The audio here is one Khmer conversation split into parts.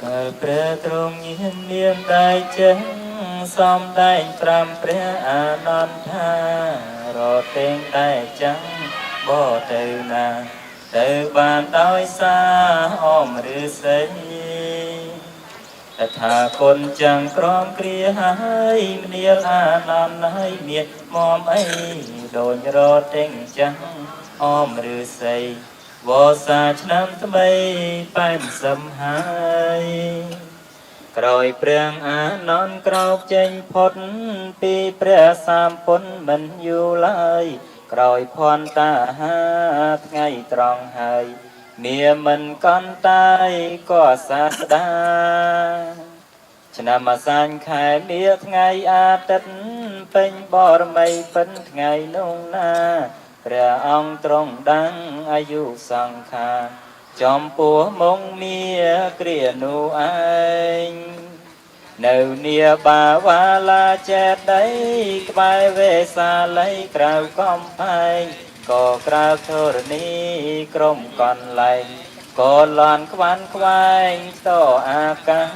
ព្រះទ្រង់ញៀនមានដៃចឹងសំដែងប្រាំព្រះអានន្ថារត់តែងតែចឹងបទៅណាទៅបានដោយសារអមឬសីតថាគុណចឹងក្រមគ្រាហើយមនាលអានន្ទហើយមានមមអីដូចរត់តែងចឹងអមឬសីវសាឆ្នាំថ្មីប៉ែនសំហើយក្រោយព្រះអានន្ទក្រោកចេញផុតពីព្រះសម្ពុនមិនយូរឡើយក្រោយភ័ន្តតាហាថ្ងៃត្រង់ហើយនាមិនកន់តាយក៏សាស្តាឆ្នាំអាសាញ់ខែមាសថ្ងៃអាទិត្យពេញបរមីពិនថ្ងៃនោះណាព្រះអង្គទ្រង់ដឹងអាយុសង្ខារចំពោះមុងមាគ្រានោះឯងនៅនាបាវ៉ាឡាចេតីក្បែរវេសាល័យក្រៅកំផែងក៏ក្រៅធរណីក្រុមកន្លែងក៏លន់ខ្វាន់ខ្វែងតអាកាស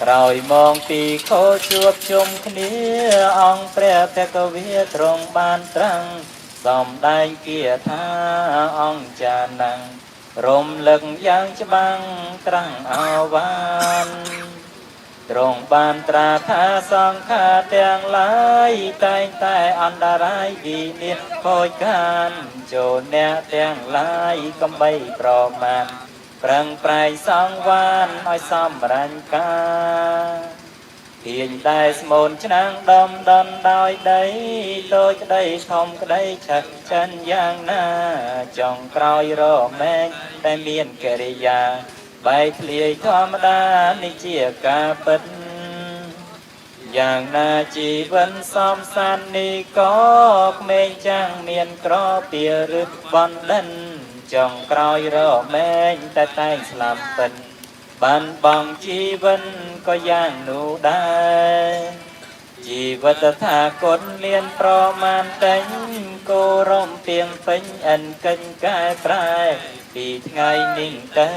ក្រោយមកពីខោជួបជុំគ្នាអង្គព្រះភគវាទ្រង់បានត្រាំងសំដែងគាថាអង្គចាណាំងរំលឹកយ៉ាងច្បាំងត្រាំងអវានទ្រង់បានត្រាថាសង្ខារទាំងឡាយតែងតែអន្តរាយវិនិច្ឆ័យខូចខានចូលអ្នកទាំងឡាយកំបីប្រមាណប្រឹងប្រែងសង្វានឲ្យសម្រាញ់ការទាញតែស្មូនឆ្នាំងដំដោយដីដូចក្ដីធំក្ដីឆឹកចិនយ៉ាងណាចុងក្រោយរមែងតែមានកិរិយាបែកធ្លាយធម្មតានេះជាការពិតយ៉ាងណាជីវិនសំសាននេះក៏ក្មេងចាំងមានក្រពីឬបណ្ឌិនចុងក្រោយរមែងតែតែងស្លាប់ពិនបានបងជីវិនក៏យ៉ាងនោះដែរជីវិតថាគុណមានប្រមាណតែងគោរំទៀងពេញអិនកិញកែប្រែពីថ្ងៃនេះទៅ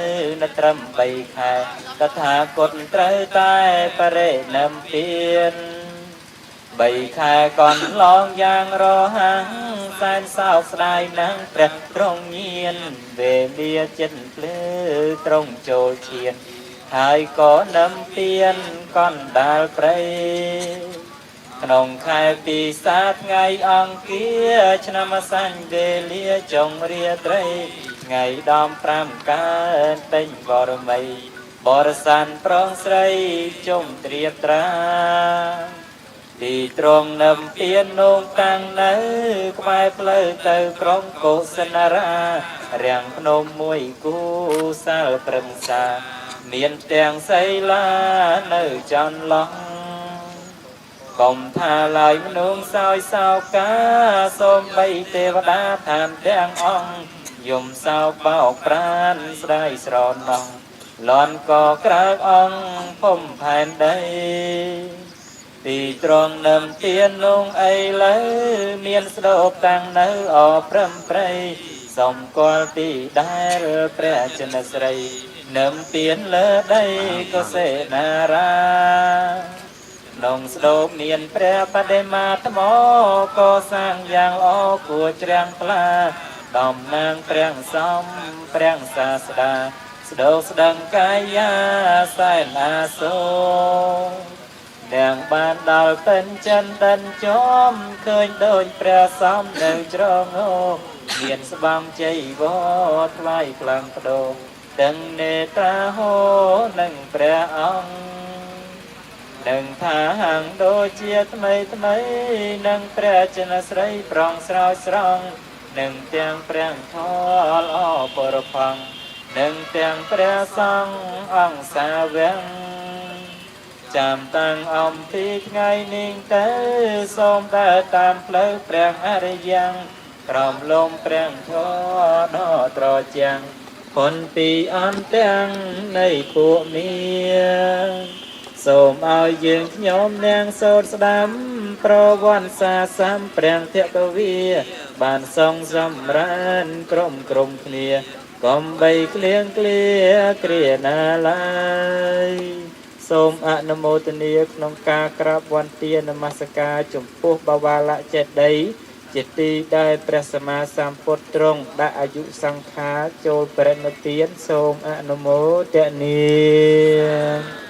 នៅត្រឹម3ខែតថាគតត្រូវតែបរិណិព្វាន3ខែកន្លងយ៉ាងរហ័សសែនសោកស្ដាយណាស់ព្រះទ្រង់ញៀនវេលាចិត្តភ្លឺទ្រង់ចូលឈានហើយក៏នឹមពៀនកណ្ដាលព្រៃក្នុងខែពិសាថ្ងៃអង្គារឆ្នាំអាសាញ់វេលាចុងរាត្រីថ្ងៃដំ5កើតពេញបរមីបរិសានប្រងស្រីជុំត្រៀបត្រាទីត្រង់នឹមពៀននងតាំងនៅក្បែរផ្លូវទៅក្រុងកុសិនារារាំងភ្នំមួយគូសាលព្រឹង្សាមានទាំងសីលានៅចន្លោះកុំថាឡើយមនុស្សសោយសោកាសូមបីទេវតាឋានទាំងអង្គយំសោកបោកប្រានស្ដាយស្រណោះលន់ក៏ក្រើកអង្គភុំផែនដីទីត្រង់នឹមទៀនលងអីលើមានស្ដោបតាំងនៅអព្រំព្រៃសំគាល់ទីដែលព្រះចន្ទស្រីនឹមទៀនលើដីក៏សេនារាក្នុងស្ដោបមានព្រះបដិមាថ្មក៏សាងយ៉ាងល្អគួរច្រាំងផ្លាតំណាងព្រះសំព្រះសាស្តាស្ដោស្ដឹងកាយាសែនអាសូរទាំងបានដល់ពេញចិនដិនចំឃើញដូចព្រះសំនៅជ្រងអូមានស្បំជ័យវរថ្វាយខ្លាំងបដោទាំងនេត្រាហោនឹងព្រះអង្គនឹងថាហាងដូចជាថ្មីនឹងព្រះចន្ទស្រីប្រងស្រោចស្រង់នឹងទាំងព្រះធម៌ល្អបរផង់នឹងទាំងព្រះសង្ឃអង្គសាវកចាំតាំងអំពីថ្ងៃនេះទៅសូមដើរតាមផ្លូវព្រះអរិយក្រំលំព្រះធម៌ដ៏ត្រជាក់พ้นពីអន្ទាំងនៃពួកមាសូមឲ្យយើងខ្ញុំនាងសូត្រស្ដាំប្រវត្តិសាសំព្រះធកវីបានសងសម្រានក្រុមគ្នា កំបីក្លៀងក្លៀគ្រាណាឡើយសូមអនុមោទនាក្នុងការក្រាបវន្ទានមស្ការចំពោះបវាលៈចេតិយជាទីដែលព្រះសម្មាសម្ពុទ្ធទ្រង់ដាក់អាយុសង្ខារចូលបរិនិព្វានសូមអនុមោទនា